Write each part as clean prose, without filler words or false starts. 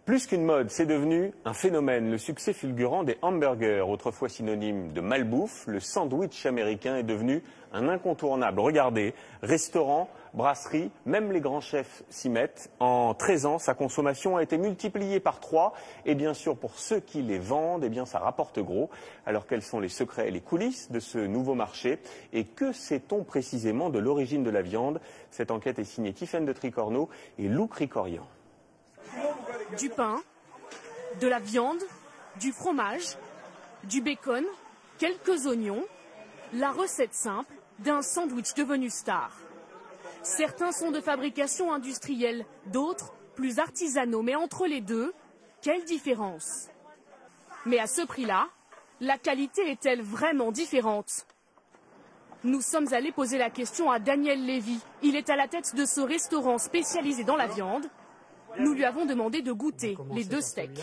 Plus qu'une mode, c'est devenu un phénomène. Le succès fulgurant des hamburgers, autrefois synonyme de malbouffe, le sandwich américain est devenu un incontournable. Regardez, restaurants, brasseries, même les grands chefs s'y mettent. En 13 ans, sa consommation a été multipliée par 3. Et bien sûr, pour ceux qui les vendent, eh bien, ça rapporte gros. Alors quels sont les secrets et les coulisses de ce nouveau marché? Et que sait-on précisément de l'origine de la viande? Cette enquête est signée Tiffaine de Tricorneau et Lou Cricorian. Du pain, de la viande, du fromage, du bacon, quelques oignons, la recette simple d'un sandwich devenu star. Certains sont de fabrication industrielle, d'autres plus artisanaux, mais entre les deux, quelle différence? Mais à ce prix-là, la qualité est-elle vraiment différente? Nous sommes allés poser la question à Daniel Lévy. Il est à la tête de ce restaurant spécialisé dans la viande. Nous lui avons demandé de goûter les 2 steaks.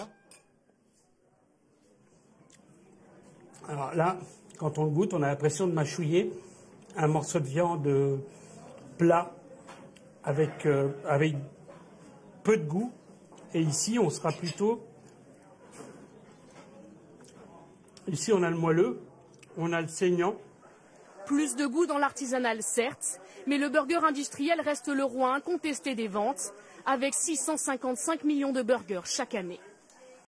Alors là, quand on le goûte, on a l'impression de mâchouiller un morceau de viande plat avec peu de goût. Et ici, on sera plutôt... Ici, on a le moelleux, on a le saignant. Plus de goût dans l'artisanal, certes, mais le burger industriel reste le roi incontesté des ventes, avec 655 millions de burgers chaque année.